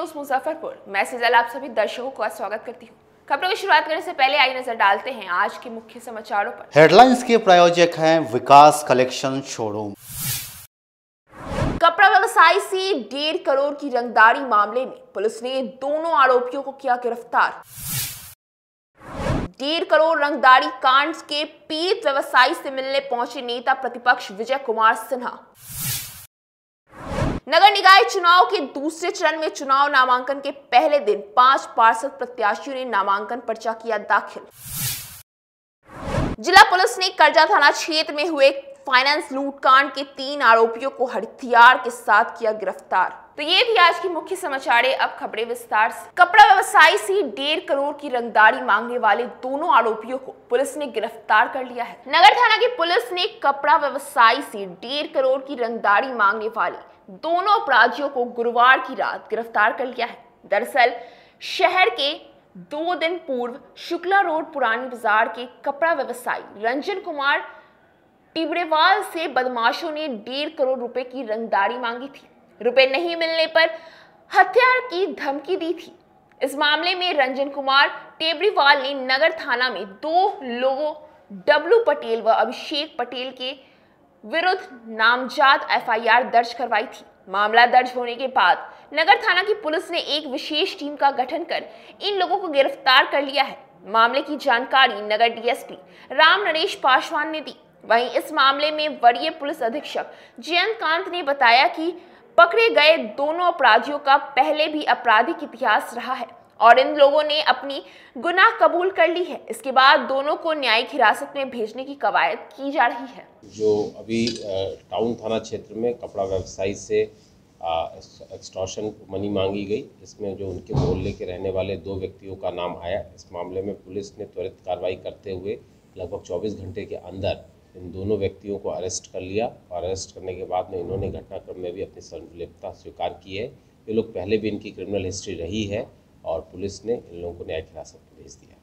News Muzaffarpur. मैं sizzle आप सभी दर्शकों का स्वागत करती हूँ। खबरों की शुरुआत करने से पहले आई नजर डालते हैं आज के मुख्य समाचारों पर। हेडलाइंस के प्रायोजक हैं विकास कलेक्शन शोरूम। कपड़ा व्यवसायी से 1.5 करोड़ की रंगदारी मामले में पुलिस ने दोनों आरोपियों को किया गिरफ्तार। 1.5 करोड़ रंगदारी कांड के पीड़ित व्यवसायी से मिलने पहुंचे नेता प्रतिपक्ष विजय कुमार सिन्हा। नगर निकाय चुनाव के दूसरे चरण में चुनाव नामांकन के पहले दिन 5 पार्षद प्रत्याशियों ने नामांकन पर्चा किया दाखिल। जिला पुलिस ने करजा थाना क्षेत्र में हुए फाइनेंस लूटकांड के 3 आरोपियों को हथियार के साथ किया गिरफ्तार। तो ये थी आज की मुख्य समाचार। अब खबरें विस्तार से। कपड़ा व्यवसायी से 1.5 करोड़ की रंगदारी मांगने वाले दोनों आरोपियों को पुलिस ने गिरफ्तार कर लिया है। नगर थाना की पुलिस ने कपड़ा व्यवसायी से 1.5 करोड़ की रंगदारी मांगने वाले दोनों अपराधियों को गुरुवार की रात गिरफ्तार कर लिया है। दरअसल शहर के 2 दिन पूर्व शुक्ला रोड पुरानी बाजार के कपड़ा व्यवसायी रंजन कुमार टिबरेवाल से बदमाशों ने 1.5 करोड़ रुपए की रंगदारी मांगी थी। रुपए नहीं मिलने पर हत्या की धमकी दी थी। इस मामले में रंजन कुमार टेबरीवाल ने नगर थाना में 2 लोगों डब्लू पटेल व अभिषेक पटेल के विरुद्ध नामजद एफआईआर दर्ज करवाई थी। मामला दर्ज होने के बाद नगर थाना की पुलिस ने एक विशेष टीम का गठन कर इन लोगों को गिरफ्तार कर लिया है। मामले की जानकारी नगर डीएसपी राम नरेश पासवान ने दी। वहीं इस मामले में वरीय पुलिस अधीक्षक जयंत कांत ने बताया कि पकड़े गए दोनों अपराधियों का पहले भी आपराधिक इतिहास रहा है और इन लोगों ने अपनी गुनाह कबूल कर ली है। इसके बाद दोनों को न्यायिक हिरासत में भेजने की कवायद की जा रही है। जो अभी टाउन थाना क्षेत्र में कपड़ा व्यवसायी से एक्सटॉर्शन मनी मांगी गई, इसमें जो उनके मोहल्ले के रहने वाले 2 व्यक्तियों का नाम आया। इस मामले में पुलिस ने त्वरित कार्रवाई करते हुए लगभग 24 घंटे के अंदर इन दोनों व्यक्तियों को अरेस्ट कर लिया और अरेस्ट करने के बाद में इन्होंने घटनाक्रम में भी अपनी संलिप्तता स्वीकार की है। ये लोग पहले भी इनकी क्रिमिनल हिस्ट्री रही है और पुलिस ने इन लोगों को न्यायिक हिरासत में भेज दिया।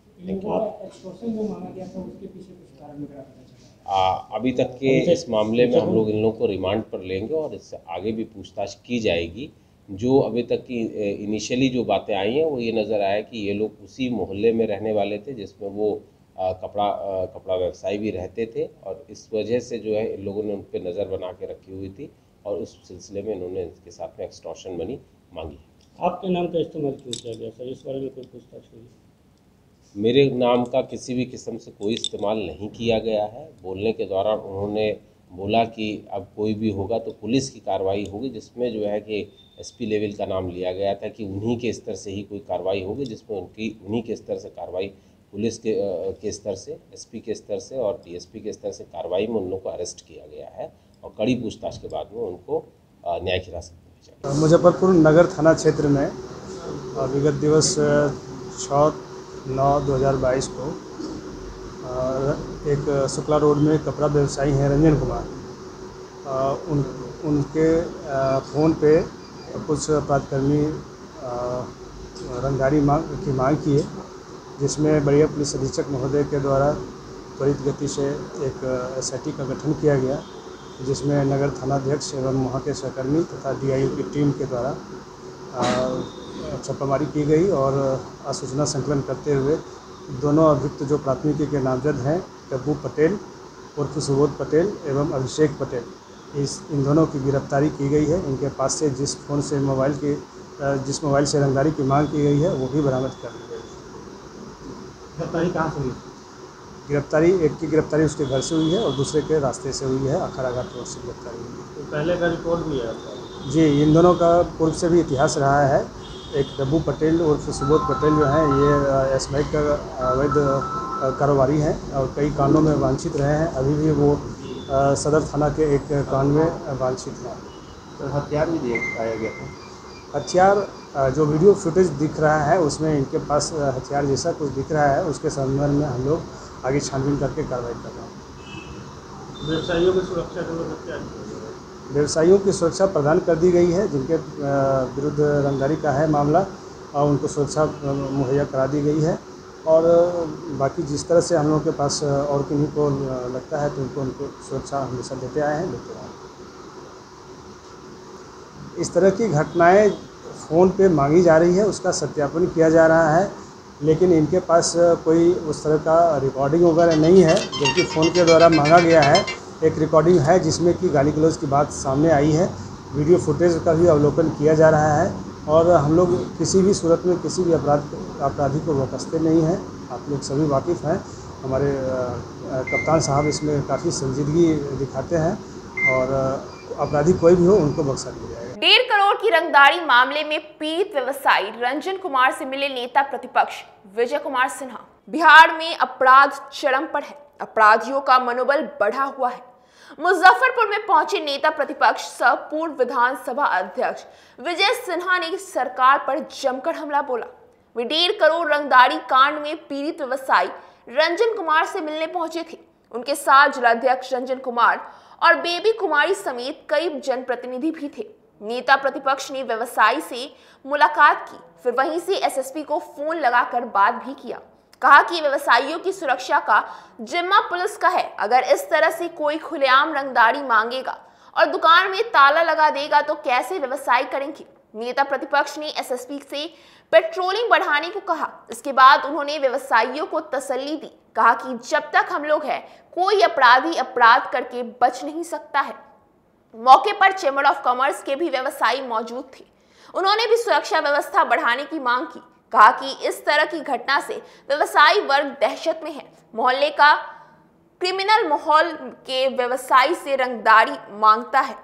अभी तक के इस मामले में हम लोग इन लोगों को रिमांड पर लेंगे और इससे आगे भी पूछताछ की जाएगी। जो अभी तक की इनिशियली जो बातें आई हैं वो ये नज़र आया कि ये लोग उसी मोहल्ले में रहने वाले थे जिसमें वो कपड़ा व्यवसायी भी रहते थे और इस वजह से जो है इन लोगों ने उन पर नज़र बना के रखी हुई थी और उस सिलसिले में इन्होंने इसके साथ में एक्सटॉर्शन मनी मांगी। आपके नाम का इस्तेमाल क्यों किया गया सर? इस बारे में कोई पूछताछ हुई? मेरे नाम का किसी भी किस्म से कोई इस्तेमाल नहीं किया गया है। बोलने के दौरान उन्होंने बोला कि अब कोई भी होगा तो पुलिस की कार्रवाई होगी, जिसमें जो है कि एसपी लेवल का नाम लिया गया था कि उन्हीं के स्तर से ही कोई कार्रवाई होगी, जिसमें उन्हीं के स्तर से कार्रवाई पुलिस के स्तर से, एसपी के स्तर से और डीएसपी के स्तर से कार्रवाई में उन लोगों को अरेस्ट किया गया है और कड़ी पूछताछ के बाद में उनको न्यायिक हिरासत में भेजा गया। मुजफ्फरपुर नगर थाना क्षेत्र में विगत दिवस 6/9/2022 को एक शुक्ला रोड में कपड़ा व्यवसायी हैं रंजन कुमार, उनके फ़ोन पे कुछ अपराधकर्मी रंगदारी की मांग की है, जिसमें वरीय पुलिस अधीक्षक महोदय के द्वारा त्वरित गति से एक एसआईटी का गठन किया गया, जिसमें नगर थानाध्यक्ष एवं वहाँ के सहकर्मी तथा डीआईओ की टीम के द्वारा छापामारी की गई और सूचना संकलन करते हुए दोनों अभियुक्त जो प्राथमिकी के नामजद हैं डब्बू पटेल उर्फ सुबोध पटेल एवं अभिषेक पटेल, इन दोनों की गिरफ्तारी की गई है। इनके पास से जिस मोबाइल से रंगदारी की मांग की गई है वो भी बरामद कर ली गई है। गिरफ्तारी कहाँ से हुई? गिरफ्तारी एक की गिरफ्तारी उसके घर से हुई है और दूसरे के रास्ते से हुई है, अखाड़ा घाट रोड से गिरफ्तारी हुई है। तो पहले का रिकॉर्ड भी है? जी, इन दोनों का पूर्व से भी इतिहास रहा है। एक डब्बू पटेल उर्फ सुबोध पटेल जो हैं ये एसबाई का अवैध कारोबारी हैं और कई कांडों में वांछित रहे हैं। अभी भी वो सदर थाना के एक कांड में वांछित हैं। तो हथियार भी पाया गया था? हथियार जो वीडियो फुटेज दिख रहा है उसमें इनके पास हथियार जैसा कुछ दिख रहा है, उसके संबंध में हम लोग आगे छानबीन करके कार्रवाई कर रहे हैं। व्यवसायियों की सुरक्षा के लिए व्यवसायियों की सुरक्षा प्रदान कर दी गई है, जिनके विरुद्ध रंगदारी का है मामला और उनको सुरक्षा मुहैया करा दी गई है और बाकी जिस तरह से हम लोगों के पास और किन्हीं को लगता है तो उनको सुरक्षा हमेशा देते आए हैं, देते आए हैं। इस तरह की घटनाएं फ़ोन पे मांगी जा रही है, उसका सत्यापन किया जा रहा है, लेकिन इनके पास कोई उस तरह का रिकॉर्डिंग वगैरह नहीं है। जबकि फ़ोन के द्वारा मांगा गया है, एक रिकॉर्डिंग है जिसमें कि गाली गलौज की बात सामने आई है। वीडियो फुटेज का भी अवलोकन किया जा रहा है और हम लोग किसी भी सूरत में किसी भी अपराधी को बख्शते नहीं हैं। आप लोग सभी वाकिफ़ हैं। हमारे कप्तान साहब इसमें काफ़ी संजीदगी दिखाते हैं और अपराधी कोई भी हो उनको बख्शा दिया जाएगा। 1.5 करोड़ की रंगदारी मामले में पीड़ित व्यवसायी रंजन कुमार से मिले नेता प्रतिपक्ष विजय कुमार सिन्हा। बिहार में अपराध चरम पर है, अपराधियों का मनोबल बढ़ा हुआ है। मुजफ्फरपुर में पहुंचे नेता प्रतिपक्ष सह पूर्व विधानसभा अध्यक्ष विजय सिन्हा ने सरकार पर जमकर हमला बोला। वे 1.5 करोड़ रंगदारी कांड में पीड़ित व्यवसायी रंजन कुमार से मिलने पहुंचे थे। उनके साथ जिलाध्यक्ष रंजन कुमार और बेबी कुमारी समेत कई जनप्रतिनिधि भी थे। नेता प्रतिपक्ष ने व्यवसायी से मुलाकात की, फिर वहीं से एसएसपी को फोन लगाकर बात भी किया। कहा कि व्यवसायियों की सुरक्षा का जिम्मा पुलिस का है। अगर इस तरह से कोई खुलेआम रंगदारी मांगेगा और दुकान में ताला लगा देगा तो कैसे व्यवसाय करेंगे। नेता प्रतिपक्ष ने एसएसपी से पेट्रोलिंग बढ़ाने को कहा। इसके बाद उन्होंने व्यवसायियों को तसल्ली दी। कहा कि जब तक हम लोग हैं, कोई अपराधी अपराध करके बच नहीं सकता है। मौके पर चैम्बर ऑफ कॉमर्स के भी व्यवसायी मौजूद थे। उन्होंने भी सुरक्षा व्यवस्था बढ़ाने की मांग की। कहा कि इस तरह की घटना से व्यवसायी वर्ग दहशत में है। मोहल्ले का क्रिमिनल माहौल के व्यवसायी से रंगदारी मांगता है,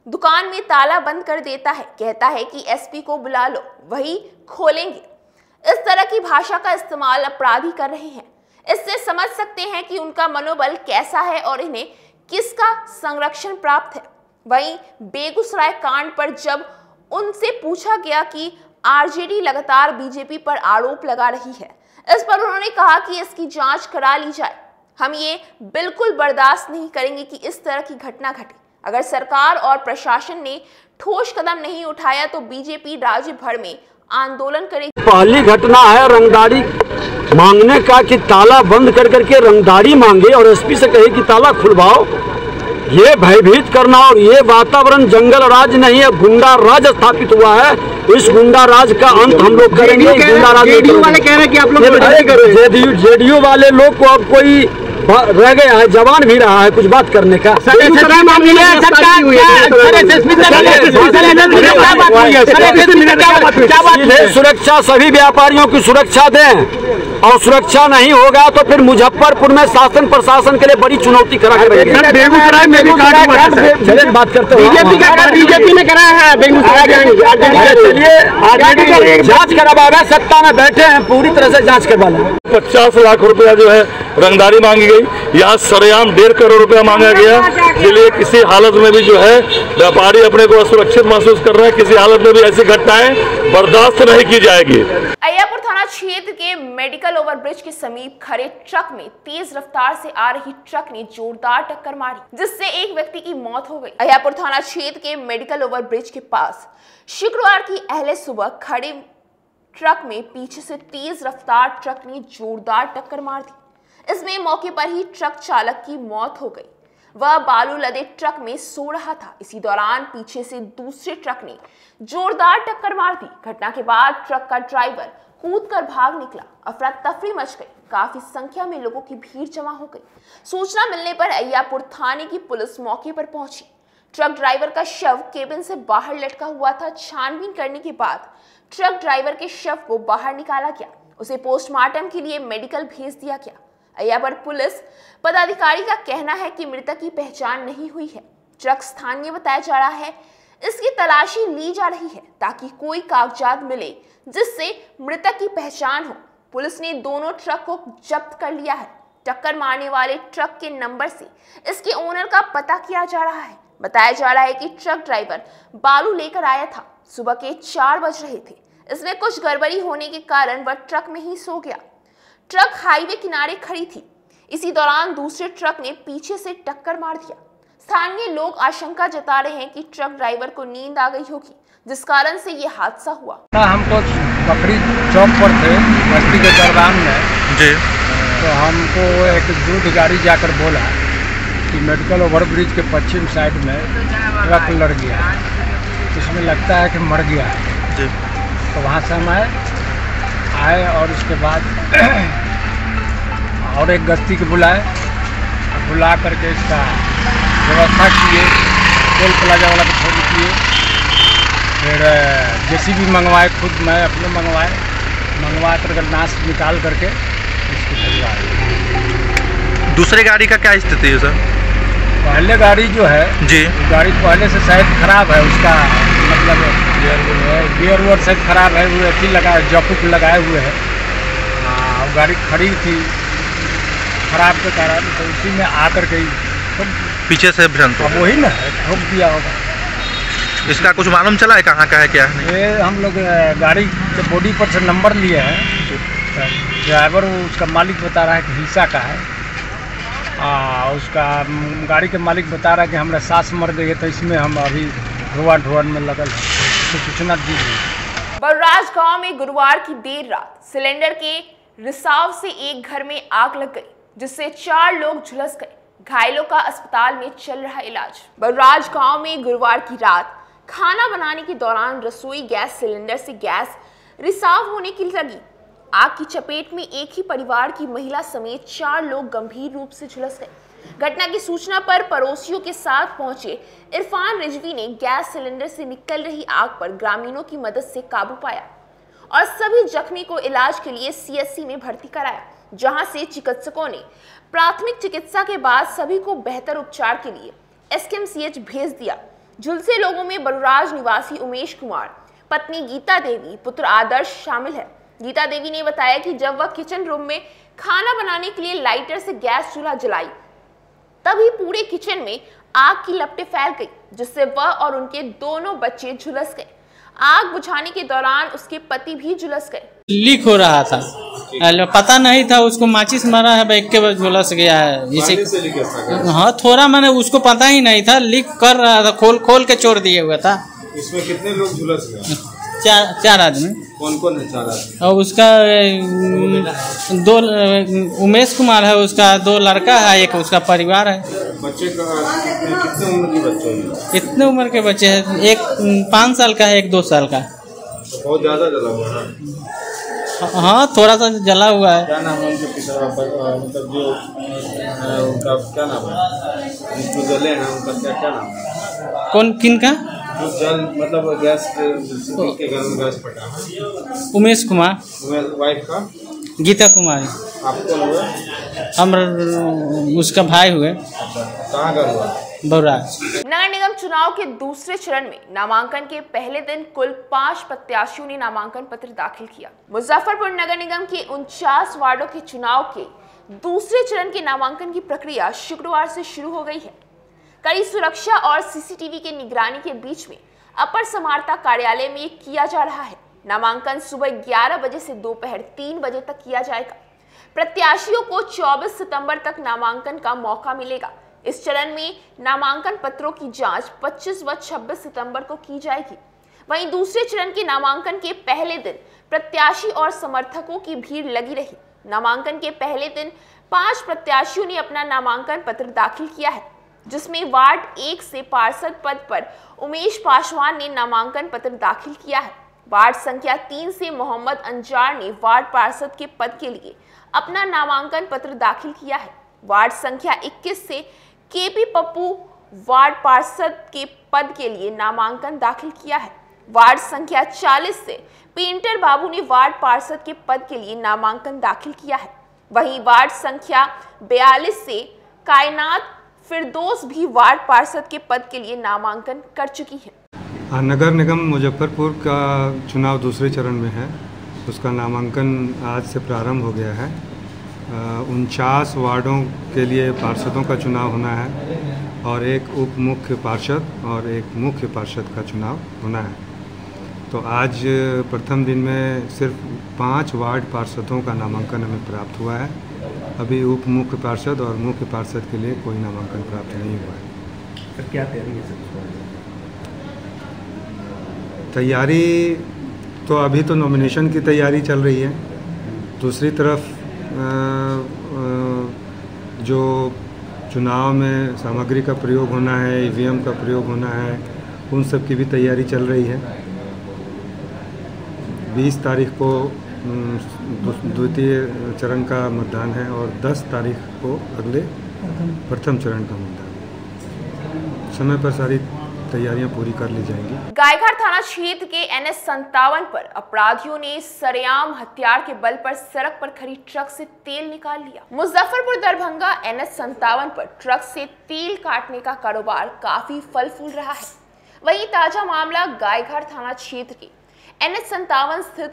दुकान में ताला बंद कर देता है, कहता है कि एसपी को बुला लो वही खोलेंगे। इस तरह की भाषा का इस्तेमाल अपराधी कर रहे हैं। इससे समझ सकते हैं कि उनका मनोबल कैसा है और इन्हें किसका संरक्षण प्राप्त है। वहीं बेगूसराय कांड पर जब उनसे पूछा गया कि आरजेडी लगातार बीजेपी पर आरोप लगा रही है, इस पर उन्होंने कहा कि इसकी जांच करा ली जाए। हम ये बिल्कुल बर्दाश्त नहीं करेंगे कि इस तरह की घटना घटे। अगर सरकार और प्रशासन ने ठोस कदम नहीं उठाया तो बीजेपी राज्य भर में आंदोलन करेगी। पहली घटना है रंगदारी मांगने का कि ताला बंद कर करके रंगदारी मांगे और एसपी से कहे कि ताला खुलवाओ। ये भयभीत करना और ये वातावरण जंगल राज नहीं है, गुंडा राज स्थापित हुआ है। इस गुंडा राज का अंत हम लोग करेंगे। गुंडा राज जेडीयू वाले कह रहे हैं कि आप लोग जेडीयू वाले लोग को अब कोई रह गया है, जवान भी रहा है कुछ बात करने का। सुरक्षा सभी व्यापारियों की सुरक्षा दें और सुरक्षा नहीं होगा तो फिर मुजफ्फरपुर में शासन प्रशासन के लिए बड़ी चुनौती खड़ा करेंगे। बेगूसराय में भी बात करते हैं, बीजेपी ने कराया है बेगूसराय। चलिए जांच करवाएगा, सत्ता में बैठे हैं, पूरी तरह से जांच करवा लें। 50 लाख रुपया जो है रंगदारी मांगी गई, यहाँ सरेआम 1.5 करोड़ रुपया मांगा गया। इसलिए किसी हालत में भी जो है व्यापारी अपने को असुरक्षित महसूस कर रहे हैं। किसी हालत में भी ऐसी घटनाएं बर्दाश्त नहीं की जाएगी। अय्यापुर थाना क्षेत्र के मेडिकल ओवरब्रिज के समीप खड़े ट्रक में तेज रफ्तार से आ रही ट्रक ने जोरदार टक्कर मारी, जिससे एक व्यक्ति की मौत हो गई। अय्यापुर थाना क्षेत्र के मेडिकल ओवरब्रिज के पास शुक्रवार की अहले सुबह खड़े ट्रक में पीछे से तेज रफ्तार ट्रक ने जोरदार टक्कर मार दी। इसमें मौके पर ही ट्रक चालक की मौत हो गई। वह बालू लदे ट्रक में सो रहा था। इसी दौरान पीछे से दूसरे ट्रक ने जोरदार टक्कर मार दी। घटना के बाद ट्रक का ड्राइवर कूदकर भाग निकला। अफरा तफरी मच गई। काफी संख्या में लोगों की भीड़ जमा हो गई। सूचना मिलने पर अय्यापुर थाने की पुलिस मौके पर पहुंची। ट्रक ड्राइवर का शव केबिन से बाहर लटका हुआ था। छानबीन करने के बाद ट्रक ड्राइवर के शव को बाहर निकाला गया। उसे पोस्टमार्टम के लिए मेडिकल भेज दिया गया। अय्यापुर पुलिस पदाधिकारी का कहना है कि मृतक की पहचान नहीं हुई है। ट्रक स्थानीय बताया जा रहा है। इसकी तलाशी ली जा रही है ताकि कोई कागजात मिले जिससे मृतक की पहचान हो। पुलिस ने दोनों ट्रक को जब्त कर लिया है। टक्कर मारने वाले ट्रक के नंबर से इसके ओनर का पता किया जा रहा है। बताया जा रहा है कि ट्रक ड्राइवर बालू लेकर आया था। सुबह के 4 बज रहे थे। इसमें कुछ गड़बड़ी होने के कारण वह ट्रक में ही सो गया। ट्रक हाईवे किनारे खड़ी थी। इसी दौरान दूसरे ट्रक ने पीछे से टक्कर मार दिया। स्थानीय लोग आशंका जता रहे हैं कि ट्रक ड्राइवर को नींद आ गई होगी, जिस कारण से ये हादसा हुआ। हम तो बकरी चौक पर थे बस्ती के दरबान में जी, तो हमको एक दूध गाड़ी जाकर बोला कि मेडिकल ओवरब्रिज के पश्चिम साइड में ट्रक लड़ गया, इसमें लगता है कि मर गया है। तो वहाँ से हम आए और उसके बाद और एक गश्ती को बुला करके इसका व्यवस्था किए, टोल प्लाजा वाला को फोन किए, फिर जेसीबी मंगवाए, खुद मैं अपने मंगवा कर नाश निकाल करके इसको भिजवाए। दूसरे गाड़ी का क्या स्थिति है सर? पहले गाड़ी जो है जी, गाड़ी पहले से शायद खराब है, उसका मतलब गियर वोयर शायद खराब है, वो अथी लगाए जॉपुक लगाए हुए है। वो गाड़ी खड़ी थी खराब के कारण, तो उसी में आकर के पीछे से भ्रंत वही ना ठोक दिया होगा। इसका कुछ मालूम चला है कहाँ का है क्या है? ये हम लोग गाड़ी के बॉडी पर से नंबर लिए हैं, ड्राइवर उसका मालिक बता रहा है कि हिस्सा का है। उसका गाड़ी के मालिक बता रहा है कि हमारा सास मर गई है, तो इसमें हम अभी ढोवन में लगल है, तो सूचना दीजिए। बलराज गांव में गुरुवार की देर रात सिलेंडर के रिसाव से एक घर में आग लग गई, जिससे 4 लोग झुलस गए। घायलों का अस्पताल में चल रहा इलाज। बलराज गांव में गुरुवार की रात खाना बनाने के दौरान रसोई गैस सिलेंडर से गैस रिसाव होने की लगी। आग की चपेट में एक ही परिवार की महिला समेत 4 लोग गंभीर रूप से झुलस गए। घटना की सूचना पर पड़ोसियों के साथ पहुंचे इरफान रिजवी ने गैस सिलेंडर से निकल रही आग पर ग्रामीणों की मदद से काबू पाया और सभी जख्मी को इलाज के लिए सीएचसी में भर्ती कराया, जहां से चिकित्सकों ने प्राथमिक चिकित्सा के बाद सभी को बेहतर उपचार के लिए एसकेएमसीएच भेज दिया। झुलसे लोगों में बलराज निवासी उमेश कुमार, पत्नी गीता देवी, पुत्र आदर्श शामिल है। गीता देवी ने बताया कि जब वह किचन रूम में खाना बनाने के लिए लाइटर से गैस चूल्हा जलाई, तभी पूरे किचन में आग की लपटें फैल गई, जिससे वह और उनके दोनों बच्चे झुलस गए। आग बुझाने के दौरान उसके पति भी झुलस गए। लीक हो रहा था, पता नहीं था, उसको माचिस मारा है, बैग के बाद झुलस गया है इसे। हाँ, थोड़ा मैंने उसको पता ही नहीं था, लीक कर रहा था, खोल के छोड़ दिए हुआ था। इसमें कितने लोग झुलस गए? 4 आदमी। कौन कौन है 4 आदमी? और उसका 2 उमेश कुमार है, उसका 2 लड़का है, एक उसका परिवार है। बच्चे का कितने उम्र के बच्चे हैं? कितने उम्र के बच्चे हैं? एक 5 साल का है, एक 2 साल का। तो बहुत ज्यादा जला हुआ है। हाँ, थोड़ा सा जला हुआ है। क्या नाम है उनके पिता का? मतलब जो उनका क्या नाम है? जो जले हैं उनका क्या नाम है? कौन, किन का? जो जल मतलब गैस के घर में गैस फटा है। उमेश कुमार। वाइफ का? गीता कुमारी। आप कौन हुए? हम उसका भाई हुए। कहाँ का हुआ? बलराज। नगर निगम चुनाव के दूसरे चरण में नामांकन के पहले दिन कुल 5 प्रत्याशियों ने नामांकन पत्र दाखिल किया। मुजफ्फरपुर नगर निगम के 49 वार्डों के चुनाव के दूसरे चरण के नामांकन की प्रक्रिया शुक्रवार से शुरू हो गई है। कड़ी सुरक्षा और सीसीटीवी के निगरानी के बीच में अपर समाहर्ता कार्यालय में किया जा रहा है। नामांकन सुबह 11 बजे से दोपहर 3 बजे तक किया जाएगा। प्रत्याशियों को 24 सितंबर तक नामांकन का मौका मिलेगा। इस चरण में नामांकन पत्रों की जांच 25 व 26 सितंबर को की जाएगी। वहीं दूसरे चरण के नामांकन के पहले दिन प्रत्याशी और समर्थकों की भीड़ लगी रही। नामांकन के पहले दिन 5 प्रत्याशियों ने अपना नामांकन पत्र दाखिल किया है, जिसमें वार्ड 1 से पार्षद पद पर उमेश पासवान ने नामांकन पत्र दाखिल किया है। वार्ड संख्या 3 से मोहम्मद अंजार ने वार्ड पार्षद के पद के लिए अपना नामांकन पत्र दाखिल किया है। वार्ड संख्या 21 से केपी पप्पू वार्ड पार्षद के पद के लिए नामांकन दाखिल किया है। वार्ड संख्या 40 से पेंटर बाबू ने वार्ड पार्षद के पद के लिए नामांकन दाखिल किया है। वहीं वार्ड संख्या 42 से कायनात फिरदौस भी वार्ड पार्षद के पद के लिए नामांकन कर चुकी है। नगर निगम मुजफ्फरपुर का चुनाव दूसरे चरण में है, उसका नामांकन आज से प्रारंभ हो गया है। 49 वार्डों के लिए पार्षदों का चुनाव होना है और एक उप मुख्य पार्षद और एक मुख्य पार्षद का चुनाव होना है। तो आज प्रथम दिन में सिर्फ 5 वार्ड पार्षदों का नामांकन हमें प्राप्त हुआ है। अभी उप मुख्य पार्षद और मुख्य पार्षद के लिए कोई नामांकन प्राप्त नहीं हुआ है। सर, क्या तैयारी है? तैयारी तो अभी तो नॉमिनेशन की तैयारी चल रही है। दूसरी तरफ जो चुनाव में सामग्री का प्रयोग होना है, ईवीएम का प्रयोग होना है, उन सब की भी तैयारी चल रही है। 20 तारीख को द्वितीय चरण का मतदान है और 10 तारीख को अगले प्रथम चरण का मतदान है। समय पर सारी तैयारियां पूरी कर ली जाएंगी। गायघाट थाना क्षेत्र के NH57 पर अपराधियों ने सरेआम हथियार के बल पर सड़क पर खड़ी ट्रक से तेल निकाल लिया। मुजफ्फरपुर दरभंगा NH57 पर ट्रक से तेल काटने का कारोबार काफी फल फूल रहा है। वहीं ताजा मामला गायघाट थाना क्षेत्र के NH57 स्थित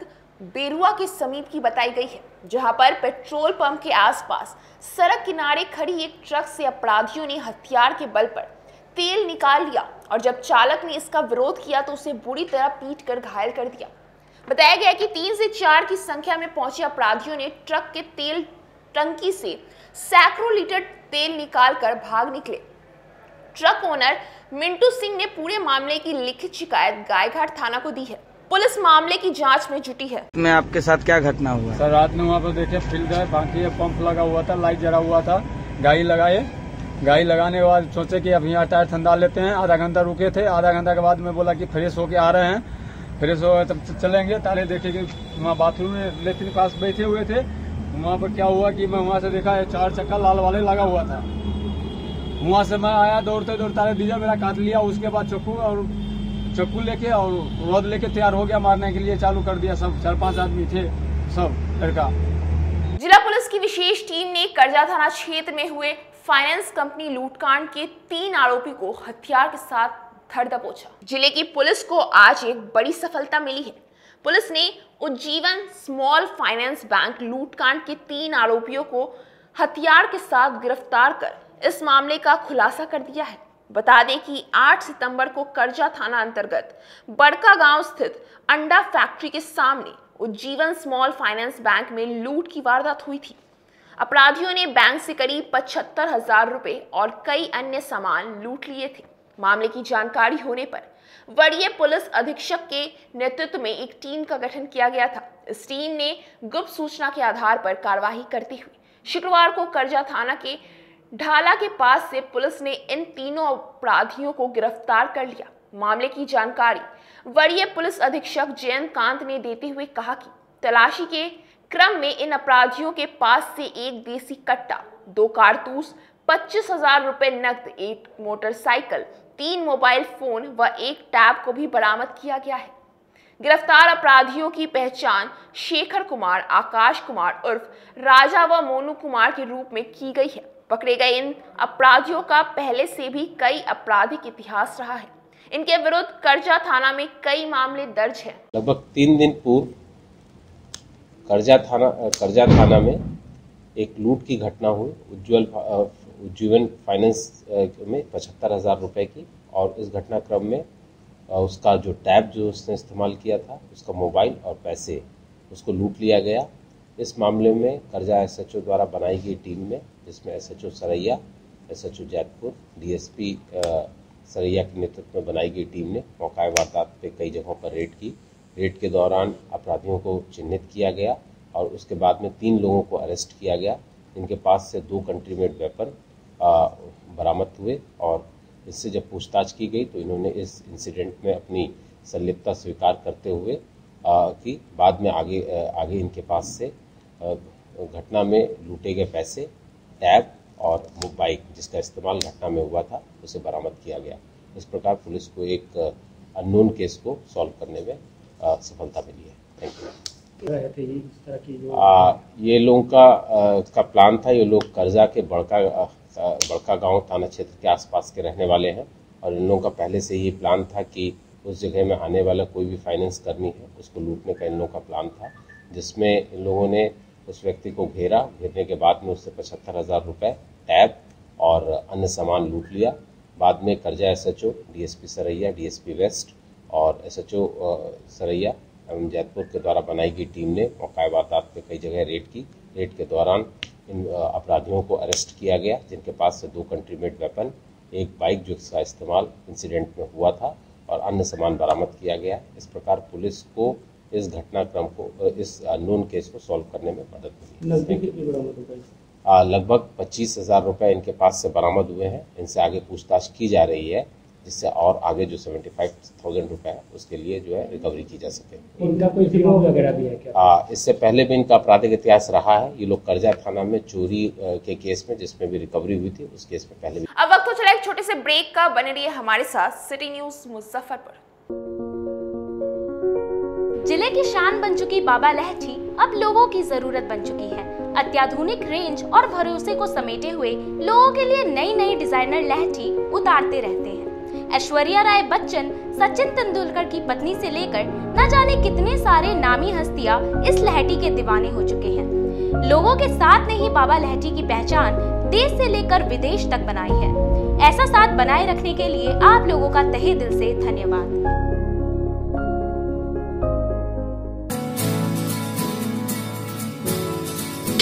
बेरुआ के समीप की बताई गई है, जहां पर पेट्रोल पंप के आसपास सड़क किनारे खड़ी एक ट्रक से अपराधियों ने हथियार के बल पर तेल निकाल लिया और जब चालक ने इसका विरोध किया तो उसे बुरी तरह पीटकर घायल कर दिया। बताया गया कि 3 से 4 की संख्या में पहुंचे अपराधियों ने ट्रक के तेल टंकी से सैकड़ों लीटर तेल निकालकर भाग निकले। ट्रक ओनर मिंटू सिंह ने पूरे मामले की लिखित शिकायत गायघाट थाना को दी है। पुलिस मामले की जांच में जुटी है। में आपके साथ क्या घटना हुआ? सर रात में वहाँ पर देखे फील्ड है, बाकी पंप लगा हुआ था, लाइट जला हुआ था, गाड़ी लगाने के बाद सोचे कि अब यहाँ टायर ठंडा लेते हैं। आधा घंटा रुके थे, आधा घंटा के बाद मैं बोला कि फ्रेश होके आ रहे हैं, फ्रेश हो तब चलेंगे। ताले देखे कि वहाँ बाथरूम में लेट्रिन पास बैठे हुए थे। वहाँ पर क्या हुआ कि मैं वहाँ से देखा 4 चक्का लाल वाले लगा हुआ था। वहाँ से मैं आया दौड़ते दौड़ते, डीजल मेरा काट लिया। उसके बाद चक्कू लेके और रॉड लेके तैयार हो गया, मारने के लिए चालू कर दिया। सब 4-5 आदमी थे, सब लड़का। जिला पुलिस की विशेष टीम ने करजा थाना क्षेत्र में हुए फाइनेंस कंपनी लूटकांड के 3 आरोपी को हथियार के साथ धर दबोचा। जिले की पुलिस को आज एक बड़ी सफलता मिली है। पुलिस ने उज्जीवन स्मॉल फाइनेंस बैंक लूटकांड के 3 आरोपियों को हथियार के साथ गिरफ्तार कर इस मामले का खुलासा कर दिया है। बता दें कि 8 सितंबर को करजा थाना अंतर्गत बड़का गांव स्थित अंडा फैक्ट्री के सामने उज्जीवन स्मॉल फाइनेंस बैंक में लूट की वारदात हुई थी। अपराधियों ने बैंक से करीब 75,000 रुपए और कई अन्य सामान लूट लिए थे। मामले की जानकारी होने पर वरीय पुलिस अधीक्षक के नेतृत्व में एक टीम का गठन किया गया था। इस टीम ने गुप्त सूचना के आधार पर कार्रवाई करते हुए शुक्रवार को करजा थाना के ढाला के पास से पुलिस ने इन तीनों अपराधियों को गिरफ्तार कर लिया। मामले की जानकारी वरीय पुलिस अधीक्षक जयंत कांत ने देते हुए कहा कि तलाशी के क्रम में इन अपराधियों के पास से एक देसी कट्टा, 2 कारतूस, 25,000 रुपए नकद, 1 मोटरसाइकिल, 3 मोबाइल फोन व 1 टैब को भी बरामद किया गया है। गिरफ्तार अपराधियों की पहचान शेखर कुमार, आकाश कुमार उर्फ राजा व मोनू कुमार के रूप में की गई है। पकड़े गए इन अपराधियों का पहले से भी कई आपराधिक इतिहास रहा है। इनके विरुद्ध करजा थाना में कई मामले दर्ज हैं। लगभग 3 दिन पूर्व करजा थाना में एक लूट की घटना हुई। उज्जीवन फाइनेंस में 75,000 रुपए की, और इस घटनाक्रम में उसका जो टैब जो उसने इस्तेमाल किया था, उसका मोबाइल और पैसे, उसको लूट लिया गया। इस मामले में करजा SHO द्वारा बनाई गई टीम में, जिसमें SHO Saraiya, SHO Jaitpur, DSP Saraiya के नेतृत्व में बनाई गई टीम ने मौका वारदात पे कई जगहों पर रेड की। रेड के दौरान अपराधियों को चिन्हित किया गया और उसके बाद में 3 लोगों को अरेस्ट किया गया। इनके पास से 2 कंट्री मेड वेपन बरामद हुए और इससे जब पूछताछ की गई तो इन्होंने इस इंसिडेंट में अपनी संलिप्तता स्वीकार करते हुए कि बाद में आगे इनके पास से घटना में लूटे गए पैसे, टैब और मोबाइल जिसका इस्तेमाल घटना में हुआ था, उसे बरामद किया गया। इस प्रकार पुलिस को एक अननोन केस को सॉल्व करने में सफलता मिली है। Thank you. ये लोगों का प्लान था। ये लोग करजा के बड़का गांव थाना क्षेत्र के आसपास के रहने वाले हैं और इन लोगों का पहले से ही प्लान था कि उस जगह में आने वाला कोई भी फाइनेंस कर्मी है उसको लूटने का इन लोगों का प्लान था, जिसमें इन लोगों ने उस व्यक्ति को घेरने के बाद में उससे 75,000 रुपए, टैब और अन्य सामान लूट लिया। बाद में Karja SHO, DSP Saraiya, DSP west और SHO सरैया एवं जैतपुर के द्वारा बनाई गई टीम ने मौका वारदात पे कई जगह रेड की। रेड के दौरान इन अपराधियों को अरेस्ट किया गया, जिनके पास से 2 कंट्री मेड वेपन, 1 बाइक जिसका इस्तेमाल इंसिडेंट में हुआ था और अन्य सामान बरामद किया गया। इस प्रकार पुलिस को इस घटनाक्रम को, इस अननोन केस को सॉल्व करने में मदद मिली। लगभग 25,000 रुपए इनके पास से बरामद हुए हैं। इनसे आगे पूछताछ की जा रही है जिससे और आगे जो 75,000 रुपये है उसके लिए जो है रिकवरी की जा सके। इनका कोई गिरोह वगैरह भी है क्या? इससे पहले भी इनका आपराधिक इतिहास रहा है। ये लोग करजा थाना में चोरी के केस में जिसमें भी रिकवरी हुई थी उस केस में पहले भी। अब वक्त हो चला एक छोटे से ब्रेक का, बने रहिए हमारे साथ सिटी न्यूज मुजफ्फरपुर। जिले की शान बन चुकी बाबा लहठी अब लोगों की जरूरत बन चुकी है। अत्याधुनिक रेंज और भरोसे को समेटे हुए लोगों के लिए नई नई डिजाइनर लहठी उतारते रहते हैं। ऐश्वर्या राय बच्चन, सचिन तेंदुलकर की पत्नी से लेकर न जाने कितने सारे नामी हस्तियां इस लहठी के दीवाने हो चुके हैं। लोगों के साथ ने ही बाबा लहठी की पहचान देश से लेकर विदेश तक बनाई है। ऐसा साथ बनाए रखने के लिए आप लोगों का तहे दिल से धन्यवाद।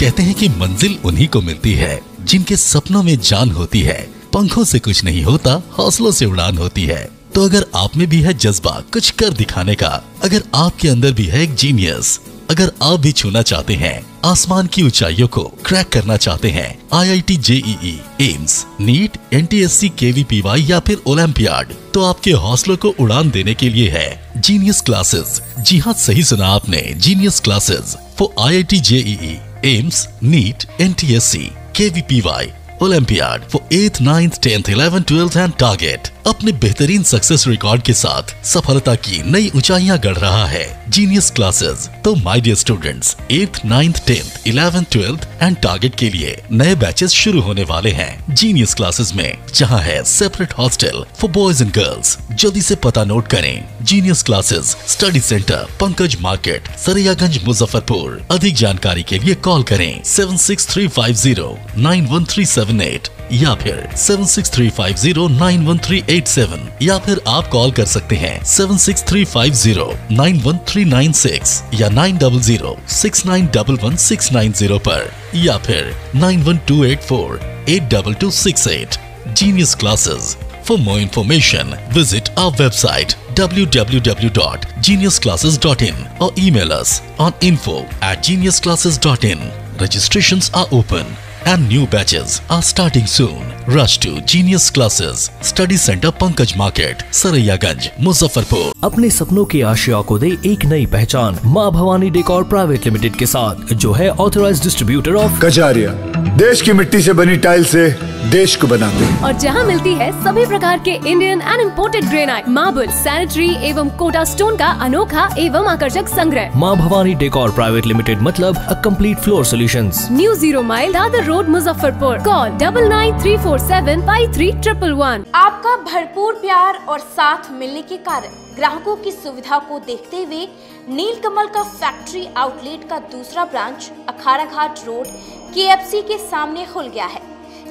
कहते हैं कि मंजिल उन्हीं को मिलती है जिनके सपनों में जान होती है। पंखों से कुछ नहीं होता, हौसलों से उड़ान होती है। तो अगर आप में भी है जज्बा कुछ कर दिखाने का, अगर आपके अंदर भी है एक जीनियस, अगर आप भी छूना चाहते हैं आसमान की ऊंचाइयों को, क्रैक करना चाहते हैं IIT JEE, AIIMS, NEET, NTSC, KVPY या फिर ओलंपियाड, तो आपके हौसलों को उड़ान देने के लिए है जीनियस क्लासेस। जी हाँ, सही सुना आपने, genius classes for IIT JEE, AIIMS, NEET, NTSC, KVPY, olympiad for 8th, 9th, 10th, 11th, 12th and target. अपने बेहतरीन सक्सेस रिकॉर्ड के साथ सफलता की नई ऊंचाइयां गढ़ रहा है जीनियस क्लासेस। तो my dear students, 8th, 9th, 10th, 11th, 12th and target के लिए नए बैचेस शुरू होने वाले हैं जीनियस क्लासेस में, जहां है separate hostel for boys and girls. जल्दी से पता नोट करें, genius classes, study centre, Pankaj market, Saraiyaganj, Muzaffarpur. अधिक जानकारी के लिए कॉल करें 7635091378 या फिर 7635091387 या फिर आप कॉल कर सकते हैं 7635091396 या 9006911690 पर या फिर 9128482268। Genius Classes. For more information, visit our website www.geniusclasses.in or email us on info@geniusclasses.in. Registrations are open and new batches are starting soon. Rush to Genius Classes, Study Center, Pankaj Market, Saraiyaganj, Muzaffarpur. अपने सपनों की आशिया को दे एक नई पहचान माँ Bhavani decor private limited के साथ, जो है ऑथराइज्ड डिस्ट्रीब्यूटर ऑफ कजारिया। देश की मिट्टी से बनी टाइल से देश को बनाते हैं। और जहां मिलती है सभी प्रकार के Indian and imported granite, marble, sanitary एवं कोटा स्टोन का अनोखा एवं आकर्षक संग्रह। माँ भवानी डेकोर प्राइवेट लिमिटेड मतलब a complete floor solutions. New 0 mile Dadar road, Muzaffarpur. Call 9934753111। आपका भरपूर प्यार और साथ मिलने के कारण ग्राहकों की सुविधा को देखते हुए नीलकमल का फैक्ट्री आउटलेट का दूसरा ब्रांच अखाड़ा घाट रोड KFC के सामने खुल गया है,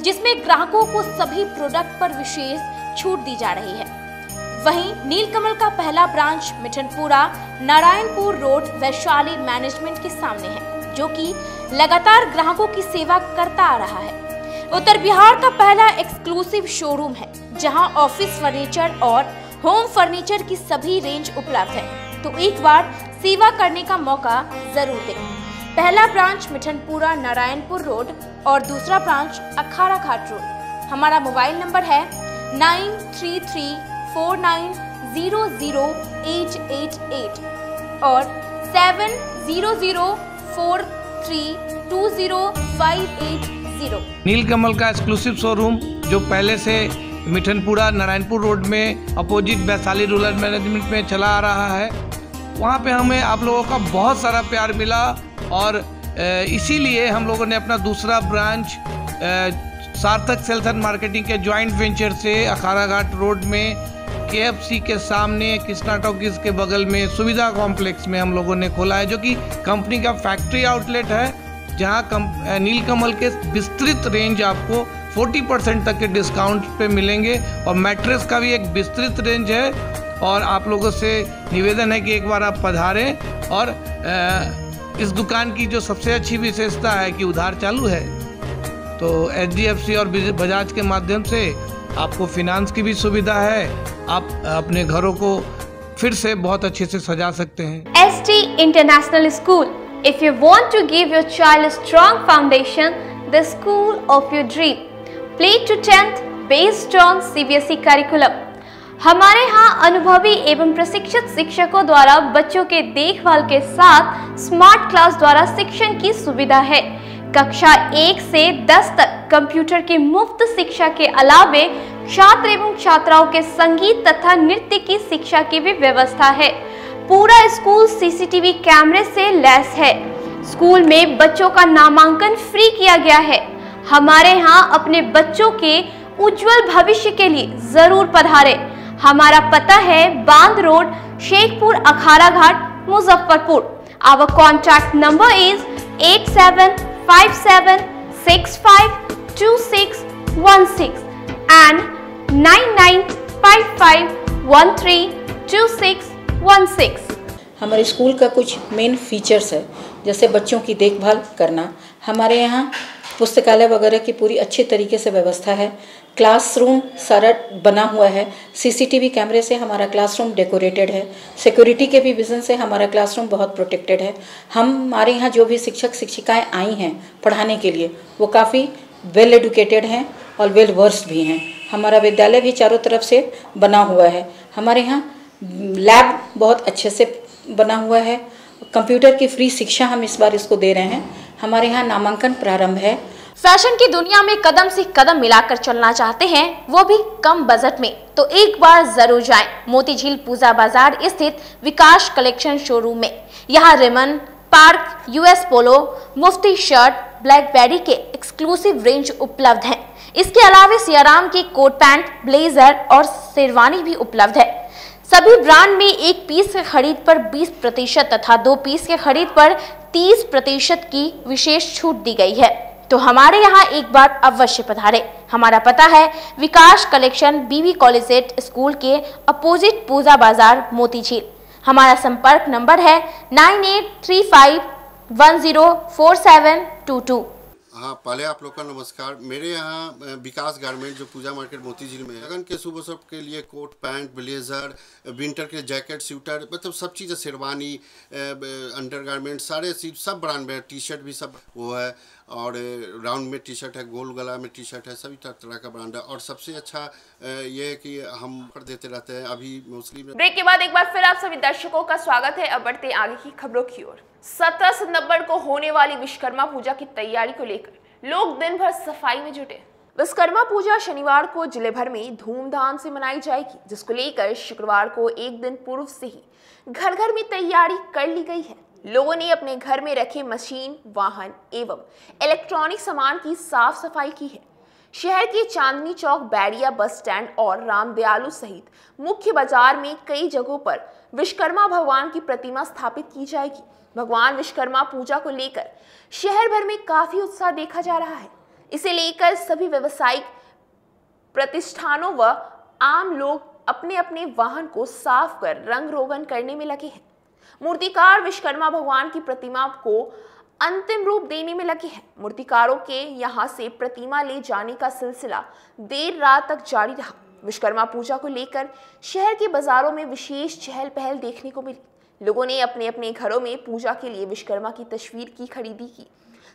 जिसमें ग्राहकों को सभी प्रोडक्ट पर विशेष छूट दी जा रही है। वहीं नीलकमल का पहला branch Mithanpura Narayanpur road Vaishali management के सामने है, जो कि लगातार ग्राहकों की सेवा करता आ रहा है। उत्तर बिहार का पहला एक्सक्लूसिव शोरूम है, जहां ऑफिस फर्नीचर और होम फर्नीचर की सभी रेंज उपलब्ध है। तो एक बार सेवा करने का मौका जरूर दें। पहला ब्रांच मिठनपुरा नारायणपुर रोड और दूसरा ब्रांच अखाड़ा घाट रोड। हमारा मोबाइल नंबर है 9334900888 और 7004320580। नीलकमल का एक्सक्लूसिव शोरूम जो पहले से मिठनपुरा नारायणपुर रोड में अपोजिट वैशाली रूरल मैनेजमेंट में चला आ रहा है, वहाँ पे हमें आप लोगों का बहुत सारा प्यार मिला और इसीलिए हम लोगों ने अपना दूसरा ब्रांच सार्थक सेल्स एंड मार्केटिंग के जॉइंट वेंचर से अखाड़ा घाट रोड में KFC के सामने कृष्णा टॉकीज के बगल में सुविधा कॉम्प्लेक्स में हम लोगों ने खोला है, जो कि कंपनी का फैक्ट्री आउटलेट है, जहां नीलकमल के विस्तृत रेंज आपको 40% तक के डिस्काउंट पे मिलेंगे और मैट्रेस का भी एक विस्तृत रेंज है। और आप लोगों से निवेदन है कि एक बार आप पधारें और इस दुकान की जो सबसे अच्छी विशेषता है कि उधार चालू है, तो HDFC और बजाज के माध्यम से आपको फिनांस की भी सुविधा है। आप अपने घरों को फिर से बहुत अच्छे से सजा सकते हैं। ST International School. If you want to give your child a strong foundation, the school of your dream. Play to 10th based on CBSE curriculum. हमारे यहाँ अनुभवी एवं प्रशिक्षित शिक्षकों द्वारा बच्चों के देखभाल के साथ स्मार्ट क्लास द्वारा शिक्षण की सुविधा है। कक्षा 1 से 10 तक कंप्यूटर की मुफ्त शिक्षा के अलावे छात्र एवं छात्राओं के संगीत तथा नृत्य की शिक्षा की भी व्यवस्था है। पूरा स्कूल सीसीटीवी कैमरे से लैस है। स्कूल में बच्चों का नामांकन फ्री किया गया है। हमारे यहाँ अपने बच्चों के उज्जवल भविष्य के लिए जरूर पधारें। हमारा पता है बांध road, Shekhpur, Akhara Ghat, Muzaffarpur. Our contact number is 8757652616 and 9955132616। हमारे स्कूल का कुछ मेन फीचर्स है, जैसे बच्चों की देखभाल करना। हमारे यहाँ पुस्तकालय वगैरह की पूरी अच्छे तरीके से व्यवस्था है। क्लासरूम सारा बना हुआ है। सीसीटीवी कैमरे से हमारा क्लासरूम डेकोरेटेड है। सिक्योरिटी के भी विजन से हमारा क्लासरूम बहुत प्रोटेक्टेड है। हमारे यहाँ जो भी शिक्षक शिक्षिकाएं आई हैं पढ़ाने के लिए वो काफ़ी वेल एडुकेटेड हैं और वेल वर्स्ड भी हैं। हमारा विद्यालय भी चारों तरफ से बना हुआ है। हमारे यहाँ लैब बहुत अच्छे से बना हुआ है। कंप्यूटर की फ्री शिक्षा हम इस बार इसको दे रहे हैं। हमारे यहाँ नामांकन प्रारंभ है। फैशन की दुनिया में कदम से कदम मिलाकर चलना चाहते हैं, वो भी कम बजट में, तो एक बार जरूर जाएं मोतीझील पूजा बाजार स्थित विकास कलेक्शन शोरूम में। यहाँ रेमन, पार्क, यूएस पोलो, मुफ्ती शर्ट, ब्लैकबेरी के एक्सक्लूसिव रेंज उपलब्ध हैं। इसके अलावा सियाराम के कोट पैंट, ब्लेजर और शेरवानी भी उपलब्ध है। सभी ब्रांड में 1 पीस के खरीद पर 20% तथा 2 पीस के खरीद पर 30% की विशेष छूट दी गई है। तो हमारे यहाँ एक बार अवश्य पधारें। हमारा पता है विकास कलेक्शन, बीबी कॉलेजिएट स्कूल के अपोजिट पूजा बाजार, मोतीझील। हमारा संपर्क नंबर है 9835104722। हाँ, पहले आप लोग का नमस्कार। मेरे यहाँ विकास गारमेंट जो पूजा मार्केट मोतीझील में है, लगन के शुभ अवसर के लिए कोट पैंट, ब्लेजर, विंटर के जैकेट, स्वेटर, मतलब सब चीज़ें, शेरवानी, अंडरगारमेंट, सारे चीज सब ब्रांड में, टी शर्ट भी सब वो है, और राउंड में टी शर्ट है, गोल गला में टी शर्ट है, सभी तरह का ब्रांड है। और सबसे अच्छा ये है कि हम कर देते रहते हैं। अभी मोस्टली ब्रेक के बाद एक बार फिर आप सभी दर्शकों का स्वागत है। अब बढ़ते आगे की खबरों की ओर। 17 सितंबर को होने वाली विश्वकर्मा पूजा की तैयारी को लेकर लोग दिन भर सफाई में जुटे। विश्वकर्मा पूजा शनिवार को जिले भर में धूमधाम से मनाई जाएगी, जिसको लेकर शुक्रवार को एक दिन पूर्व से ही घर घर में तैयारी कर ली गई है। लोगों ने अपने घर में रखे मशीन, वाहन एवं इलेक्ट्रॉनिक सामान की साफ सफाई की है। शहर के चांदनी चौक, बैरिया बस स्टैंड और रामदयालु सहित मुख्य बाजार में कई जगहों पर विश्वकर्मा भगवान की प्रतिमा स्थापित की जाएगी। भगवान विश्वकर्मा पूजा को लेकर शहर भर में काफी उत्साह देखा जा रहा है। इसे लेकर सभी व्यावसायिक प्रतिष्ठानों व आम लोग अपने अपने वाहन को साफ कर रंग रोगन करने में लगे हैं। मूर्तिकार विश्वकर्मा भगवान की प्रतिमा को अंतिम रूप देने में लगे हैं। मूर्तिकारों के यहां से प्रतिमा ले जाने का सिलसिला देर रात तक जारी रहा। विश्वकर्मा पूजा को लेकर शहर के बाजारों में विशेष चहल पहल देखने को मिली। लोगों ने अपने अपने घरों में पूजा के लिए विश्वकर्मा की तस्वीर की खरीदी की,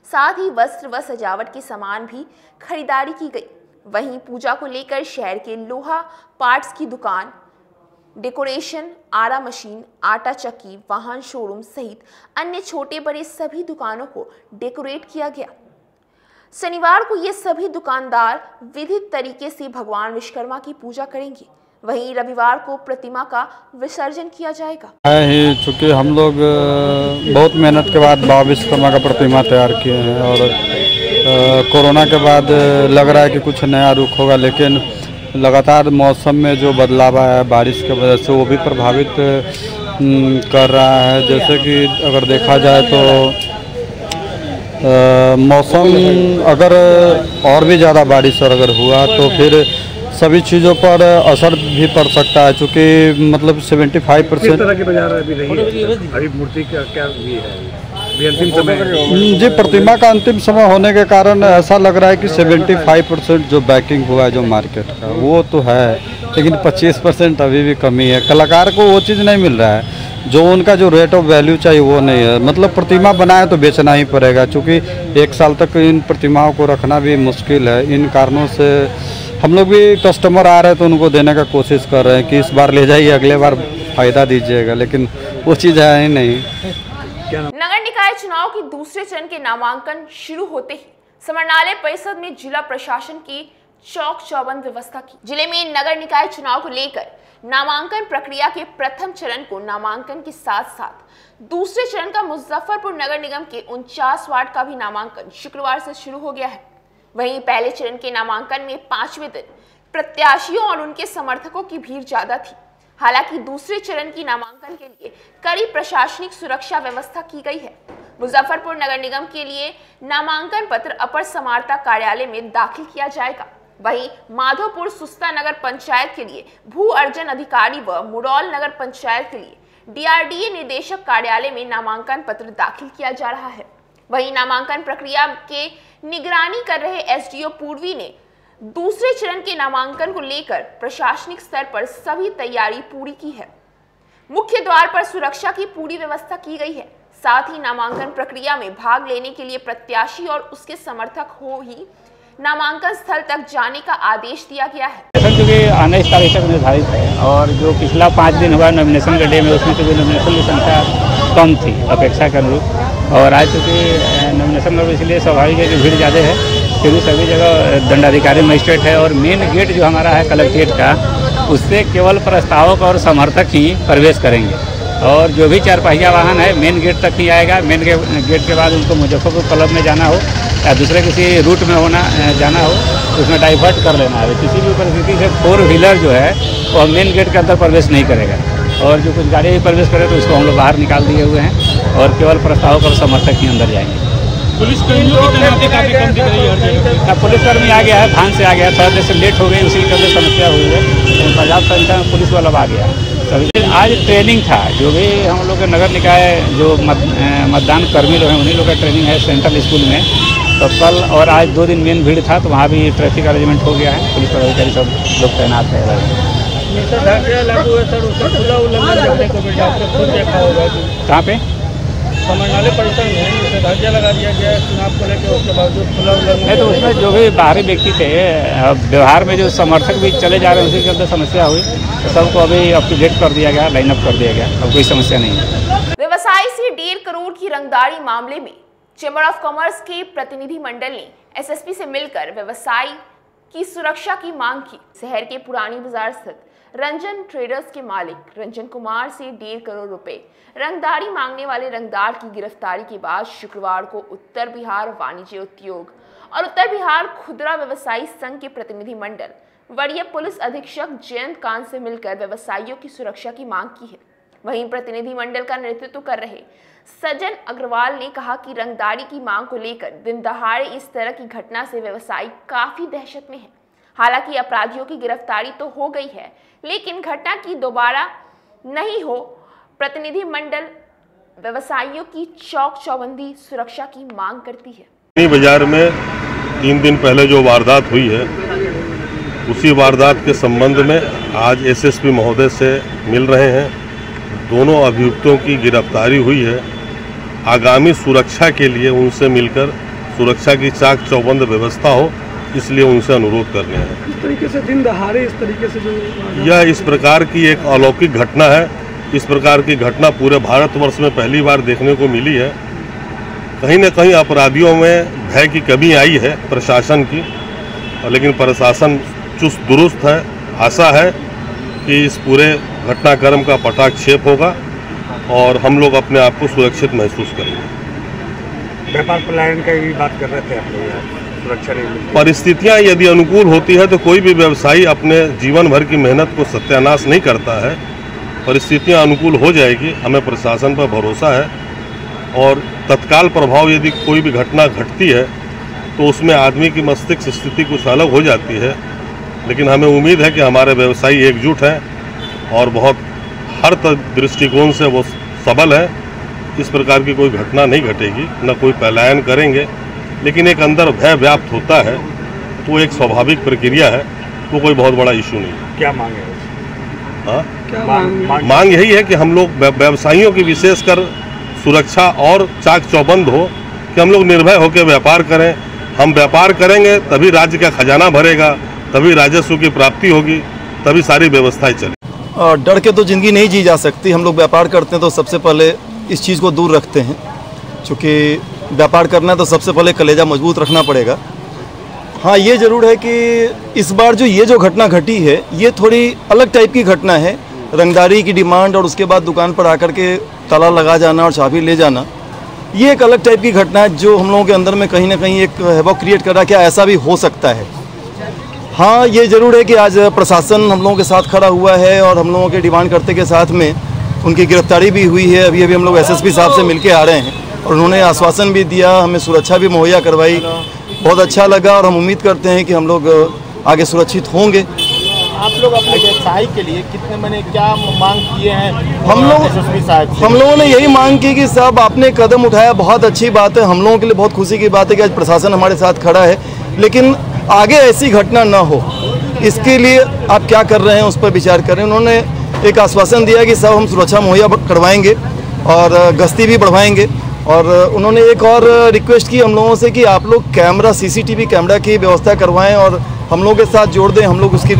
साथ ही वस्त्र व सजावट के सामान भी खरीदारी की गई। वहीं पूजा को लेकर शहर के लोहा पार्ट्स की दुकान, डेकोरेशन, आरा मशीन, आटा चक्की, वाहन शोरूम सहित अन्य छोटे बड़े सभी दुकानों को डेकोरेट किया गया। शनिवार को ये सभी दुकानदार विधिक तरीके से भगवान विश्वकर्मा की पूजा करेंगे। वहीं रविवार को प्रतिमा का विसर्जन किया जाएगा। चूँकि हम लोग बहुत मेहनत के बाद बाबा विश्वकर्मा का प्रतिमा तैयार किए हैं और कोरोना के बाद लग रहा है कि कुछ नया रुख होगा, लेकिन लगातार मौसम में जो बदलाव आया है बारिश की वजह से वो भी प्रभावित कर रहा है। जैसे कि अगर देखा जाए तो मौसम अगर और भी ज़्यादा बारिश अगर हुआ तो फिर सभी चीज़ों पर असर भी पड़ सकता है, चूँकि मतलब 75% तरह के बाजार अभी नहीं है। अभी मूर्ति का क्या भी है, अभी अंतिम समय जी प्रतिमा का अंतिम समय होने के कारण ऐसा लग रहा है कि 75% जो बैकिंग हुआ है जो मार्केट का वो तो है, लेकिन 25% अभी भी कमी है। कलाकार को वो चीज़ नहीं मिल रहा है जो उनका जो रेट ऑफ वैल्यू चाहिए वो नहीं है। मतलब प्रतिमा बनाए तो बेचना ही पड़ेगा, क्योंकि 1 साल तक इन प्रतिमाओं को रखना भी मुश्किल है। इन कारणों से हम लोग भी कस्टमर आ रहे हैं तो उनको देने का कोशिश कर रहे हैं कि इस बार ले जाइए, अगले बार फ़ायदा दीजिएगा, लेकिन वो चीज़ है ही नहीं। नगर निकाय चुनाव के दूसरे चरण के नामांकन शुरू होते ही समरनालय परिषद में जिला प्रशासन की चौक चौबंद व्यवस्था की। जिले में नगर निकाय चुनाव को लेकर नामांकन प्रक्रिया के प्रथम चरण को नामांकन के साथ साथ दूसरे चरण का मुजफ्फरपुर नगर निगम के 49 वार्ड का भी नामांकन शुक्रवार से शुरू हो गया है। वहीं पहले चरण के नामांकन में 5वें दिन प्रत्याशियों और उनके समर्थकों की भीड़ ज्यादा थी। हालांकि दूसरे चरण की नामांकन के लिए कड़ी प्रशासनिक सुरक्षा व्यवस्था की गई है। मुजफ्फरपुर नगर निगम के लिए नामांकन पत्र अपर समाहर्ता कार्यालय में दाखिल किया जाएगा। वहीं माधोपुर सुस्ता नगर पंचायत के लिए भू अर्जन अधिकारी व मुरौल नगर पंचायत के लिए DRDA निदेशक कार्यालय में नामांकन पत्र दाखिल किया जा रहा है। वहीं नामांकन प्रक्रिया के निगरानी कर रहे SDO पूर्वी ने दूसरे चरण के नामांकन को लेकर प्रशासनिक स्तर पर सभी तैयारी पूरी की है। मुख्य द्वार पर सुरक्षा की पूरी व्यवस्था की गई है। साथ ही नामांकन प्रक्रिया में भाग लेने के लिए प्रत्याशी और उसके समर्थक हो ही नामांकन स्थल तक जाने का आदेश दिया गया है। क्योंकि 19 तारीख तक निर्धारित है और जो पिछला 5 दिन हुआ नॉमिनेशन के डे में, उसमें तो नॉमिनेशन की संख्या कम थी अपेक्षा के अनुरूप, और आज चूँकि नॉमिनेशन में इसलिए स्वाभाविक है कि भीड़ ज़्यादा है, क्योंकि सभी जगह दंडाधिकारी मजिस्ट्रेट है और मेन गेट जो हमारा है कलेक्ट्रेट का, उससे केवल प्रस्तावक और समर्थक ही प्रवेश करेंगे और जो भी 4 पहिया वाहन है मेन गेट तक ही आएगा। मेन गेट के बाद उनको मुजफ्फरपुर क्लब में जाना हो या दूसरे किसी रूट में जाना हो तो उसमें डाइवर्ट कर लेना है। किसी भी परिस्थिति से 4 व्हीलर जो है वो मेन गेट के अंदर प्रवेश नहीं करेगा और जो कुछ गाड़ी भी प्रवेश करे तो उसको हम लोग बाहर निकाल दिए हुए हैं और केवल प्रस्तावक और समर्थक ही अंदर जाएंगे। पुलिसकर्मियों की तैनाती काफी कम दिख रही है। पुलिसकर्मी आ गया है, थान से आ गया, थोड़ा देर से लेट हो गई, उसी के अंदर समस्या हुई है। पर्याप्त संख्या में पुलिस वाला आ गया। सभी आज ट्रेनिंग था, जो भी हम लोग के नगर निकाय जो मतदान कर्मी लोग हैं उन्हीं लोग का ट्रेनिंग है सेंट्रल स्कूल में। तो कल और आज 2 दिन मेन भीड़ था तो वहाँ भी ट्रैफिक अरेंजमेंट हो गया है, पुलिस पदाधिकारी सब लोग तैनात है। लागू है सर, उसका खुला उल्लंघन करने को भी आपने खुद देखा होगा। कहाँ पे? समरनालय परिसर में निषेधाज्ञा लगा दिया गया है चुनाव को लेकर, उसके बावजूद खुला उल्लंघन। नहीं, तो उसमें जो भी बाहरी व्यक्ति थे, व्यवहार में जो समर्थक भी चले जा रहे हैं उसी के अंदर समस्या हुई, तो सबको अभी अप टू डेट कर दिया गया, लाइन अप कर दिया गया, अब कोई समस्या नहीं है। व्यवसायी से 1.5 करोड़ की रंगदारी मामले में चेंबर ऑफ कॉमर्स के प्रतिनिधि मंडल ने SSP से मिलकर व्यवसायी की सुरक्षा की मांग की। शहर के पुरानी बाजार स्थित रंजन ट्रेडर्स के मालिक रंजन कुमार से 1.5 करोड़ रुपए रंगदारी मांगने वाले रंगदार की गिरफ्तारी के बाद शुक्रवार को उत्तर बिहार वाणिज्य उद्योग और उत्तर बिहार खुदरा व्यवसायी संघ के प्रतिनिधि मंडल वरीय पुलिस अधीक्षक जयंत कांत से मिलकर व्यवसायियों की सुरक्षा की मांग की है। वहीं प्रतिनिधि मंडल का नेतृत्व कर रहे सज्जन अग्रवाल ने कहा कि रंगदारी की मांग को लेकर दिन दहाड़े इस तरह की घटना से व्यवसायी काफी दहशत में है। हालांकि अपराधियों की गिरफ्तारी तो हो गई है, लेकिन घटना की दोबारा नहीं हो, प्रतिनिधि मंडल व्यवसायियों की चौक चौबंदी सुरक्षा की मांग करती है। बाजार में 3 दिन पहले जो वारदात हुई है, उसी वारदात के संबंध में आज SSP महोदय से मिल रहे हैं। दोनों अभियुक्तों की गिरफ्तारी हुई है। आगामी सुरक्षा के लिए उनसे मिलकर सुरक्षा की चाक चौबंद व्यवस्था हो, इसलिए उनसे अनुरोध कर रहे हैं। इस तरीके से दिन दहाड़े इस तरीके से जो यह इस प्रकार की एक अलौकिक घटना है। इस प्रकार की घटना पूरे भारतवर्ष में पहली बार देखने को मिली है। कहीं न कहीं अपराधियों में भय की कमी आई है प्रशासन की, लेकिन प्रशासन चुस्त दुरुस्त है। आशा है कि इस पूरे घटनाक्रम का पटाक्षेप होगा और हम लोग अपने आप को सुरक्षित महसूस करेंगे। व्यापार पलायन का भी बात कर रहे थे आप लोग, सुरक्षा नहीं मिलती। परिस्थितियां यदि अनुकूल होती है तो कोई भी व्यवसायी अपने जीवन भर की मेहनत को सत्यानाश नहीं करता है। परिस्थितियां अनुकूल हो जाएगी, हमें प्रशासन पर भरोसा है और तत्काल प्रभाव यदि कोई भी घटना घटती है तो उसमें आदमी की मस्तिष्क स्थिति कुछ अलग हो जाती है, लेकिन हमें उम्मीद है कि हमारे व्यवसायी एकजुट हैं और बहुत हर दृष्टिकोण से वो सबल है। इस प्रकार की कोई घटना नहीं घटेगी, न कोई पलायन करेंगे, लेकिन एक अंदर भय व्याप्त होता है तो एक स्वाभाविक प्रक्रिया है, वो कोई बहुत बड़ा इशू नहीं है। क्या मांग है? हाँ, मांग यही है कि हम लोग व्यवसायियों की विशेषकर सुरक्षा और चाक चौबंद हो, कि हम लोग निर्भय होकर व्यापार करें। हम व्यापार करेंगे तभी राज्य का खजाना भरेगा, तभी राजस्व की प्राप्ति होगी, तभी सारी व्यवस्थाएं चलें। डर के तो ज़िंदगी नहीं जी जा सकती। हम लोग व्यापार करते हैं तो सबसे पहले इस चीज़ को दूर रखते हैं, क्योंकि व्यापार करना है तो सबसे पहले कलेजा मजबूत रखना पड़ेगा। हाँ, ये ज़रूर है कि इस बार ये जो घटना घटी है ये थोड़ी अलग टाइप की घटना है। रंगदारी की डिमांड और उसके बाद दुकान पर आकर के ताला लगा जाना और चाबी ले जाना, ये एक अलग टाइप की घटना है जो हम लोगों के अंदर में कहीं ना कहीं एक हैवॉक क्रिएट कर रहा है। क्या ऐसा भी हो सकता है? हाँ, ये ज़रूर है कि आज प्रशासन हम लोगों के साथ खड़ा हुआ है और हम लोगों के डिमांड करते के साथ में उनकी गिरफ्तारी भी हुई है। अभी हम लोग एसएसपी साहब से मिलके आ रहे हैं और उन्होंने आश्वासन भी दिया, हमें सुरक्षा भी मुहैया करवाई। बहुत अच्छा लगा और हम उम्मीद करते हैं कि हम लोग आगे सुरक्षित होंगे। आप लोग अपने व्यवसाय के लिए कितने मैंने क्या मांग किए हैं? हम लोगों ने यही मांग की कि साहब आपने कदम उठाया, बहुत अच्छी बात है। हम लोगों के लिए बहुत खुशी की बात है कि आज प्रशासन हमारे साथ खड़ा है, लेकिन आगे ऐसी घटना ना हो इसके लिए आप क्या कर रहे हैं उस पर विचार करें। उन्होंने एक आश्वासन दिया कि साहब हम सुरक्षा मुहैया करवाएंगे और गश्ती भी बढ़वाएंगे। और उन्होंने एक और रिक्वेस्ट की हम लोगों से कि आप लोग कैमरा सीसीटीवी कैमरा की व्यवस्था करवाएं और हम लोगों के साथ जोड़ दें, हम लोग उसकी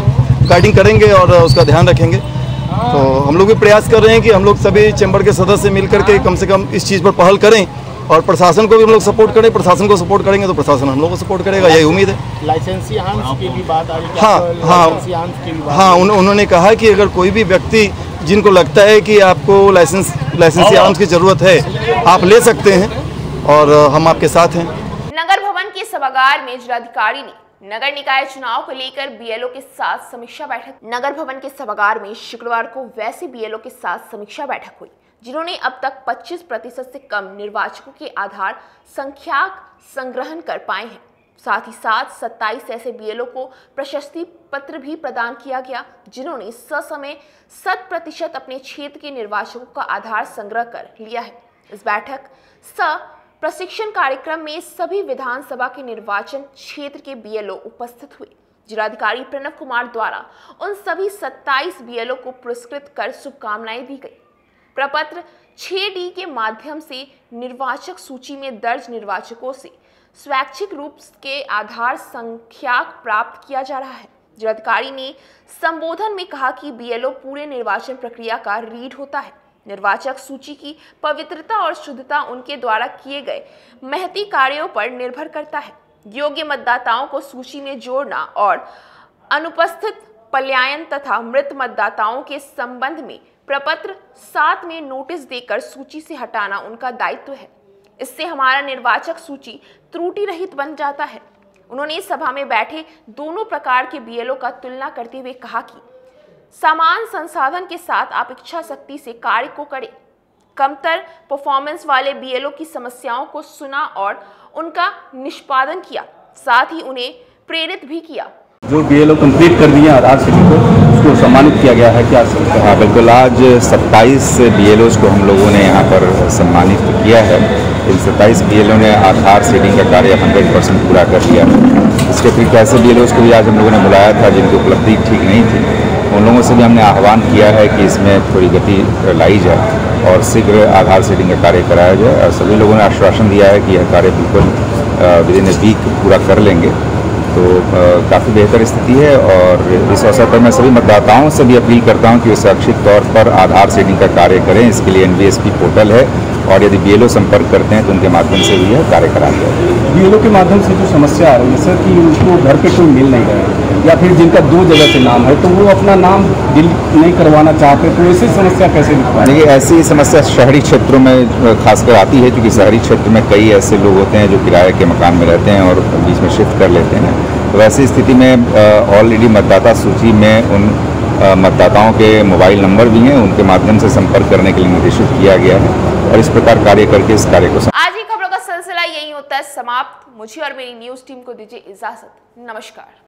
गाइडिंग करेंगे और उसका ध्यान रखेंगे। तो हम लोग भी प्रयास कर रहे हैं कि हम लोग सभी चैम्बर के सदस्य मिल करके कम से कम इस चीज़ पर पहल करें और प्रशासन को भी हम लोग सपोर्ट करें। प्रशासन को सपोर्ट करेंगे तो प्रशासन हम लोग को सपोर्ट करेगा, यही उम्मीद है। लाइसेंसी आर्म्स की भी बात आ रही है। हाँ, उन्होंने कहा कि अगर कोई भी व्यक्ति जिनको लगता है कि आपको लाइसेंसी आर्म्स की ज़रूरत है, आप ले सकते हैं और हम आपके साथ हैं। नगर भवन के सभागार में जिलाधिकारी ने नगर निकाय चुनाव को लेकर बीएलओ के साथ समीक्षा बैठक। नगर भवन के सभागार में शुक्रवार को वैसे बीएलओ के साथ समीक्षा बैठक हुई जिन्होंने अब तक 25% से कम निर्वाचकों के आधार संख्याक संग्रहण कर पाए हैं। साथ ही साथ 27 ऐसे बीएलओ को प्रशस्ति पत्र भी प्रदान किया गया जिन्होंने ससमय 100% अपने क्षेत्र के निर्वाचकों का आधार संग्रह कर लिया है। इस बैठक प्रशिक्षण कार्यक्रम में सभी विधानसभा के निर्वाचन क्षेत्र के बीएलओ उपस्थित हुए। जिलाधिकारी प्रणव कुमार द्वारा उन सभी 27 बीएलओ को पुरस्कृत कर शुभकामनाएं दी गई। प्रपत्र 6D के माध्यम से निर्वाचक सूची में दर्ज निर्वाचकों से स्वैच्छिक रूप के आधार संख्याक प्राप्त किया जा रहा है। जिलाधिकारी ने संबोधन में कहा कि बीएलओ पूरे निर्वाचन प्रक्रिया का रीड होता है। निर्वाचक सूची की पवित्रता और शुद्धता उनके द्वारा किए गए महती कार्यों पर निर्भर करता है। योग्य मतदाताओं को सूची में जोड़ना और अनुपस्थित पलायन तथा मृत मतदाताओं के संबंध में प्रपत्र 7 में नोटिस देकर सूची से हटाना उनका दायित्व है। इससे हमारा निर्वाचक सूची त्रुटि रहित बन जाता है। उन्होंने सभा में बैठे दोनों प्रकार के बीएलओ का तुलना करते हुए कहा कि समान संसाधन के साथ आप इच्छा शक्ति से कार्य को करें। कमतर परफॉर्मेंस वाले बीएलओ की समस्याओं को सुना और उनका निष्पादन किया, साथ ही उन्हें प्रेरित भी किया। जो बीएलओ कंप्लीट कर दिया आधार सीडिंग को, उसको सम्मानित किया गया है। क्या हाँ, बिल्कुल। आज 27 बीएलओ को हम लोगों ने यहाँ पर सम्मानित किया है। इन 27 बीएलओ ने आधार सीडिंग का कार्य 100% पूरा कर लिया। इसके फिर ऐसे बीएलओ को भी आज हम लोगों ने बुलाया था जिनकी उपलब्धि ठीक नहीं थी। उन लोगों से भी हमने आह्वान किया है कि इसमें थोड़ी गति लाई जाए और शीघ्र आधार सीडिंग का कार्य कराया जाए। और सभी लोगों ने आश्वासन दिया है कि यह कार्य बिल्कुल विदिन ए वीक पूरा कर लेंगे। तो काफ़ी बेहतर स्थिति है। और इस अवसर पर मैं सभी मतदाताओं से भी अपील करता हूं कि वे सुरक्षित तौर पर आधार सीडिंग का कार्य करें। इसके लिए NVSP पोर्टल है और यदि बीएलओ संपर्क करते हैं तो उनके माध्यम से भी यह कार्य करा जाए। बीएलओ के माध्यम से जो समस्या आ रही है सर कि उनको घर पे कोई मिल नहीं रहा है या फिर जिनका 2 जगह से नाम है तो वो अपना नाम डिलीट नहीं करवाना चाहते, तो ऐसी समस्या कैसे दिखती है? देखिए, ऐसी समस्या शहरी क्षेत्रों में खासकर आती है क्योंकि शहरी क्षेत्र में कई ऐसे लोग होते हैं जो किराए के मकान में रहते हैं और बीच में शिफ्ट कर लेते हैं। तो ऐसी स्थिति में ऑलरेडी मतदाता सूची में उन मतदाताओं के मोबाइल नंबर भी हैं, उनके माध्यम से संपर्क करने के लिए निर्देशित किया गया है और इस प्रकार कार्य करके इस कार्य को आज की खबरों का सिलसिला यही होता है समाप्त। मुझे और मेरी न्यूज टीम को दीजिए इजाजत। नमस्कार।